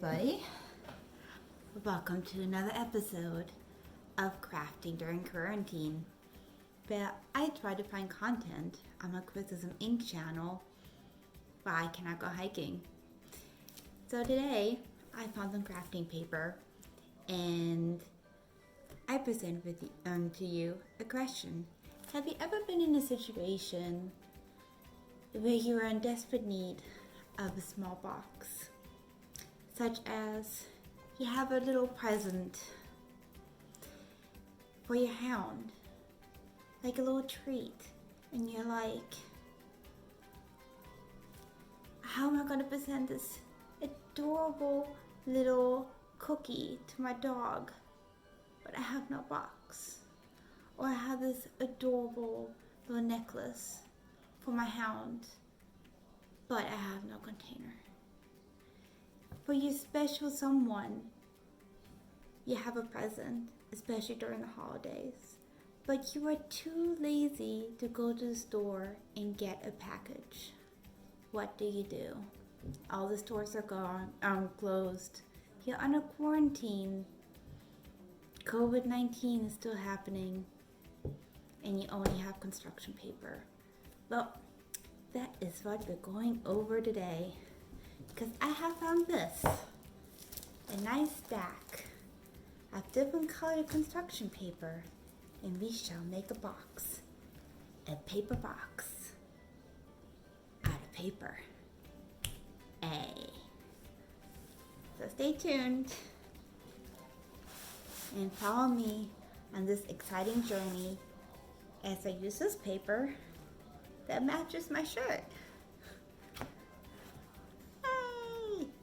everybody. Welcome to another episode of Crafting During Quarantine, where I try to find content on my Criticism Inc. channel where I cannot go hiking. So today, I found some crafting paper and I present to you a question. Have you ever been in a situation where you are in desperate need of a small box? Such as you have a little present for your hound, like a little treat, and you're like, how am I going to present this adorable little cookie to my dog, but I have no box? Or I have this adorable little necklace for my hound, but I have no container. For your special someone, you have a present, especially during the holidays, but you are too lazy to go to the store and get a package. What do? All the stores are closed. You're under quarantine. COVID-19 is still happening, and you only have construction paper. Well, that is what we're going over today. Because I have found this, a nice stack of different colored construction paper, and we shall make a box, a paper box, out of paper. So stay tuned and follow me on this exciting journey as I use this paper that matches my shirt.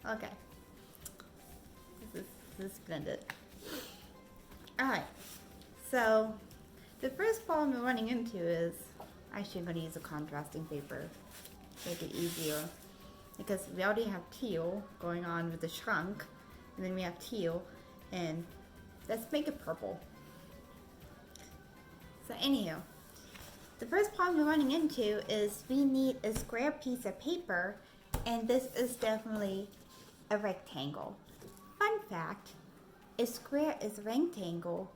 Okay, this is splendid. Alright, so the first problem we're running into is, actually I'm going to use a contrasting paper to make it easier, because we already have teal going on with the shrunk, and then we have teal, and let's make it purple. So anyhow, the first problem we're running into is we need a square piece of paper, and this is definitely a rectangle. Fun fact, a square is a rectangle,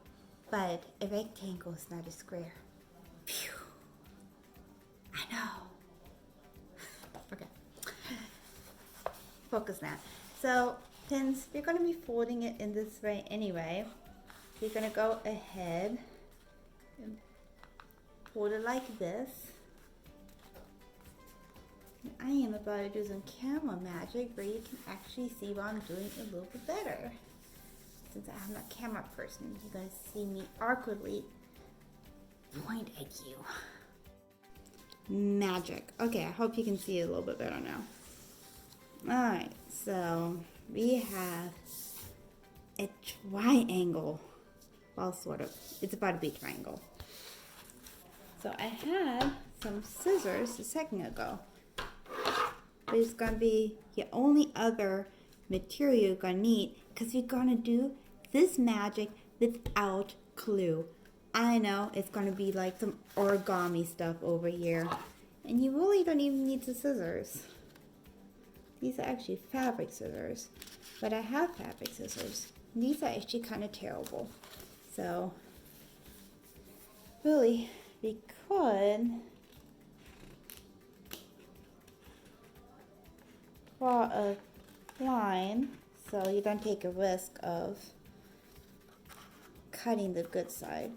but a rectangle is not a square. Phew. I know. Okay. Focus now. So, since we're going to be folding it in this way anyway, we're going to go ahead and fold it like this. I am about to do some camera magic where you can actually see what I'm doing a little bit better. Since I'm not a camera person, you're going to see me awkwardly point at you. Magic. Okay, I hope you can see it a little bit better now. Alright, so we have a triangle. Well, sort of. It's about to be a triangle. So I had some scissors a second ago. But it's going to be the only other material you're going to need, because you're going to do this magic without glue. I know it's going to be like some origami stuff over here, and you really don't even need the scissors. These are actually fabric scissors, but I have fabric scissors. These are actually kind of terrible. So really, we could draw a line so you don't take a risk of cutting the good side,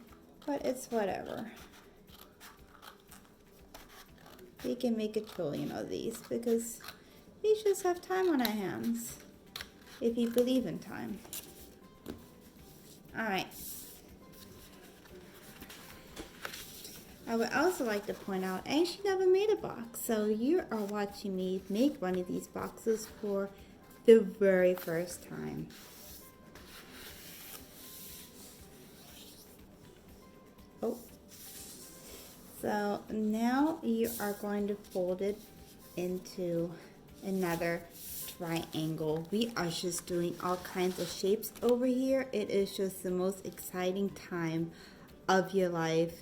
but it's whatever. We can make a trillion of these because we just have time on our hands if you believe in time. Alright, I would also like to point out, I actually never made a box, so you are watching me make one of these boxes for the very first time. Oh, so now you are going to fold it into another triangle. We are just doing all kinds of shapes over here. It is just the most exciting time of your life.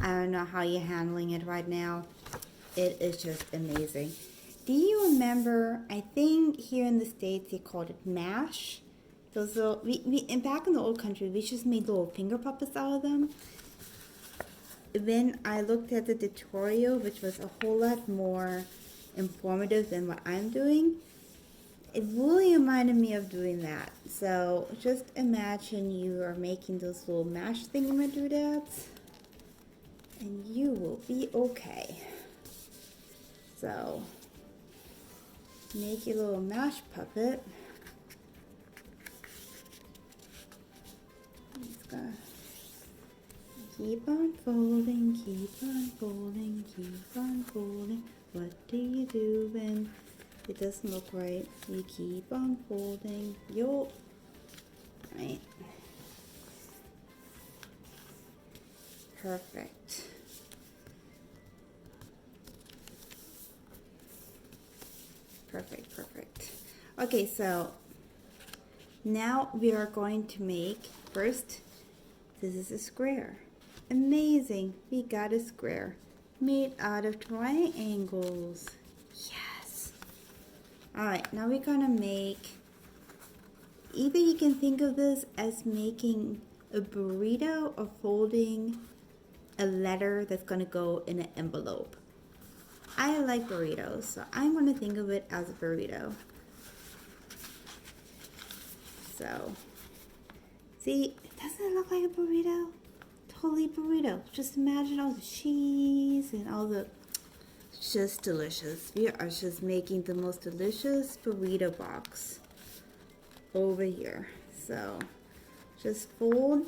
I don't know how you're handling it right now. It is just amazing. Do you remember, I think here in the States they called it mash. Those little, and back in the old country, we just made little finger puppets out of them. Then I looked at the tutorial, which was a whole lot more informative than what I'm doing. It really reminded me of doing that. So just imagine you are making those little mash thingamadoodads, and you will be okay. So make your little mash puppet. Just gonna keep on folding, keep on folding, keep on folding. What do you do when it doesn't look right? You keep on folding. You'll, right. Perfect. Perfect, perfect. Okay, so now we are going to make, first, this is a square. Amazing, we got a square made out of triangles. Yes. All right, now we're gonna make, either you can think of this as making a burrito or folding a letter that's gonna go in an envelope. I like burritos, so I'm gonna think of it as a burrito. So, see, doesn't it look like a burrito? Totally burrito. Just imagine all the cheese and all the, just delicious. We are just making the most delicious burrito box over here. So, just fold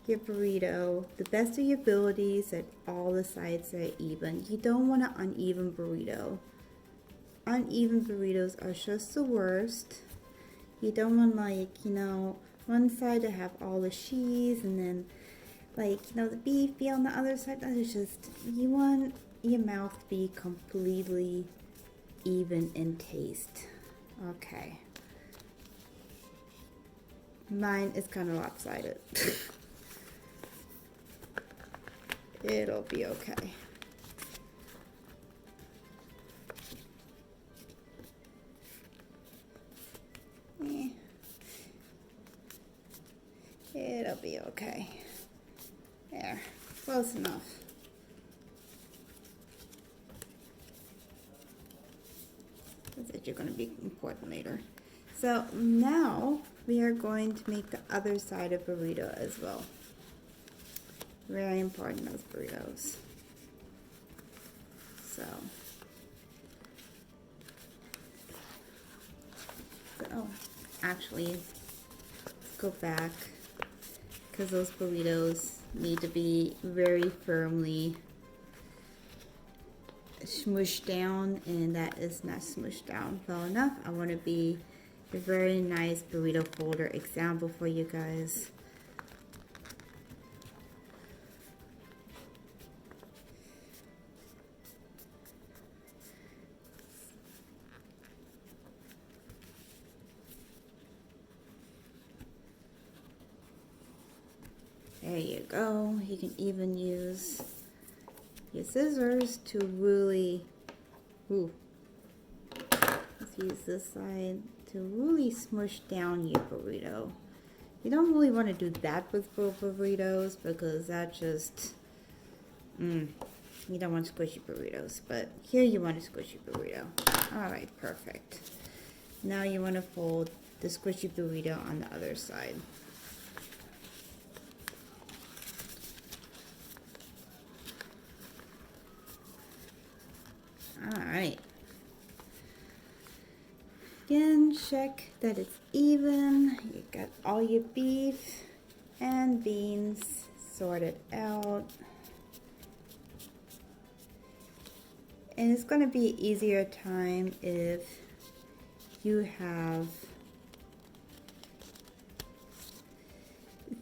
your burrito the best of your abilities that all the sides are even. You don't want an uneven burrito. Uneven burritos are just the worst. You don't want, like, you know, one side to have all the cheese and then, like, you know, the beef be on the other side. That is just, you want your mouth to be completely even in taste. Okay. Mine is kind of lopsided. It'll be okay. It'll be okay. There, close enough. That's going to be important later. So now we are going to make the other side of burrito as well. Very important, those burritos. So actually, let's go back, because those burritos need to be very firmly smushed down, and that is not smushed down well enough. I want to be a very nice burrito folder example for you guys. There you go. You can even use your scissors to really, let's use this side to really smush down your burrito. You don't really want to do that with both burritos because that just, you don't want squishy burritos, but here you want a squishy burrito. All right, perfect. Now you want to fold the squishy burrito on the other side. Alright. Again, check that it's even. You got all your beef and beans sorted out. And it's going to be an easier time if you have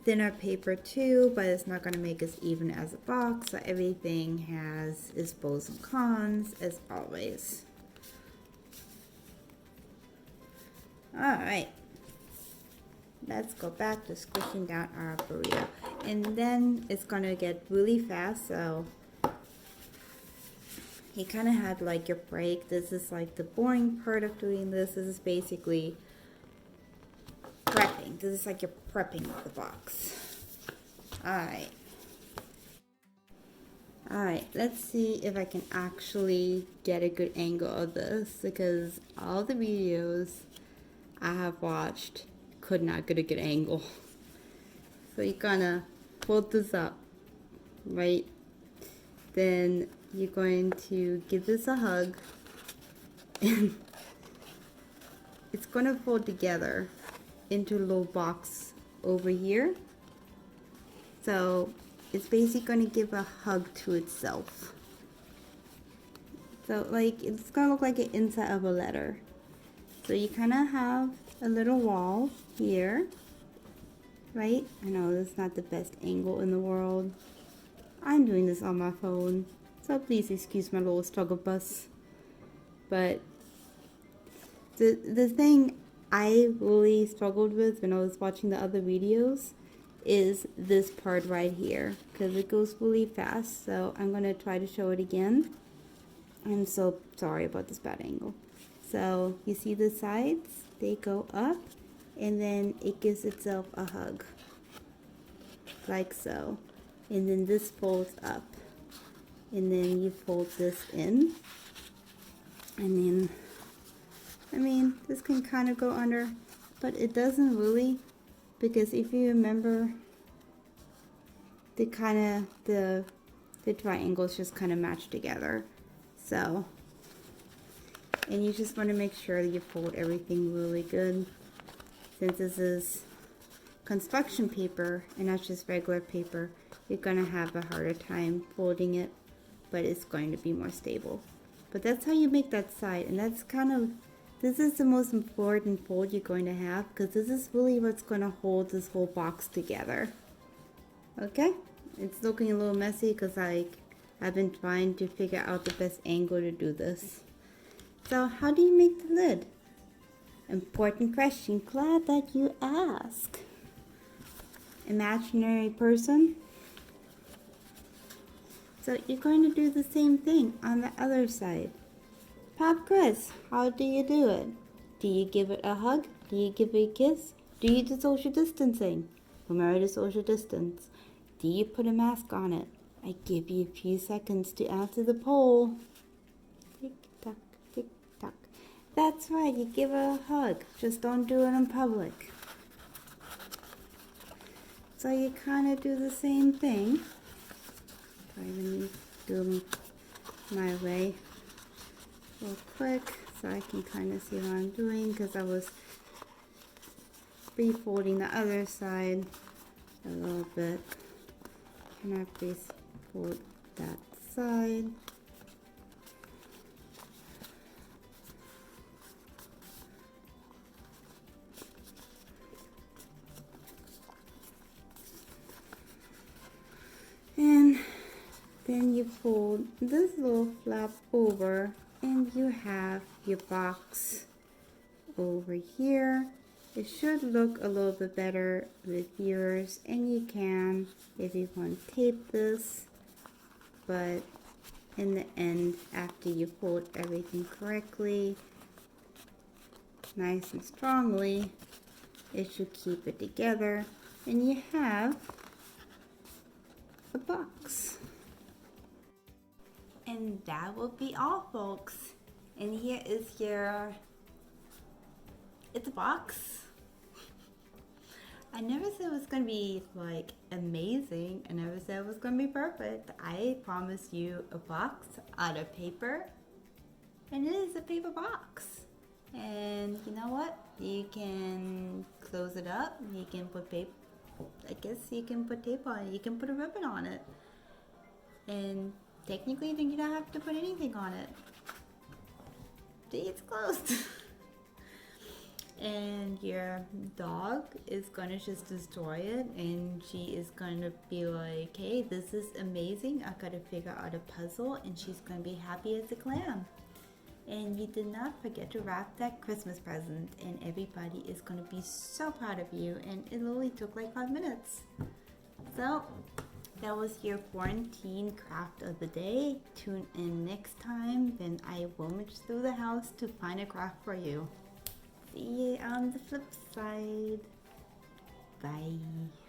thinner paper too, but it's not going to make as even as a box, so everything has its pros and cons as always. Alright, let's go back to squishing down our burrito, and then it's going to get really fast, so you kind of had like your break. This is like the boring part of doing this. This is basically prepping. This is like you're prepping the box. Alright. Alright, let's see if I can actually get a good angle of this, because all the videos I have watched could not get a good angle. So you gonna fold this up, right? Then you're going to give this a hug, and it's gonna fold together into a little box over here. So it's basically going to give a hug to itself. So like it's going to look like an inside of a letter. So you kind of have a little wall here, right? I know this is not the best angle in the world. I'm doing this on my phone, so please excuse my little struggle bus. But the thing I really struggled with when I was watching the other videos is this part right here, because it goes really fast. So I'm going to try to show it again. I'm so sorry about this bad angle. So you see the sides, they go up, and then it gives itself a hug like so, and then this folds up, and then you fold this in, and then I mean this can kind of go under, but it doesn't really, because if you remember, the triangles just kind of match together. So, and you just want to make sure that you fold everything really good, since this is construction paper and not just regular paper. You're gonna have a harder time folding it, but it's going to be more stable. But that's how you make that side, and that's kind of, this is the most important fold you're going to have, because this is really what's going to hold this whole box together. Okay, it's looking a little messy because I've been trying to figure out the best angle to do this. So how do you make the lid? Important question, glad that you ask. Imaginary person. So you're going to do the same thing on the other side. Pop quiz, how do you do it? Do you give it a hug? Do you give it a kiss? Do you do social distancing? Remember the social distance. Do you put a mask on it? I give you a few seconds to answer the poll. Tick tock, tick tock. That's right, you give it a hug. Just don't do it in public. So you kind of do the same thing. Let me do my way real quick so I can kind of see what I'm doing, because I was refolding the other side a little bit. Can I please fold that side? And then you fold this little flap over, and you have your box over here. It should look a little bit better with yours, and you can, if you want, tape this, but in the end, after you fold everything correctly, nice and strongly, it should keep it together, and you have a box. And that will be all, folks. And here is it's a box. I never said it was gonna be like amazing. I never said it was gonna be perfect. I promised you a box out of paper, and it is a paper box. And you know what? You can close it up. You can put tape. I guess you can put tape on it. You can put a ribbon on it. And technically, you don't have to put anything on it. See, it's closed. And your dog is gonna just destroy it, and she is gonna be like, hey, this is amazing, I gotta figure out a puzzle, and she's gonna be happy as a clam. And you did not forget to wrap that Christmas present, and everybody is gonna be so proud of you, and it only took like 5 minutes. So that was your quarantine craft of the day. Tune in next time, then I will rummage through the house to find a craft for you. See you on the flip side. Bye.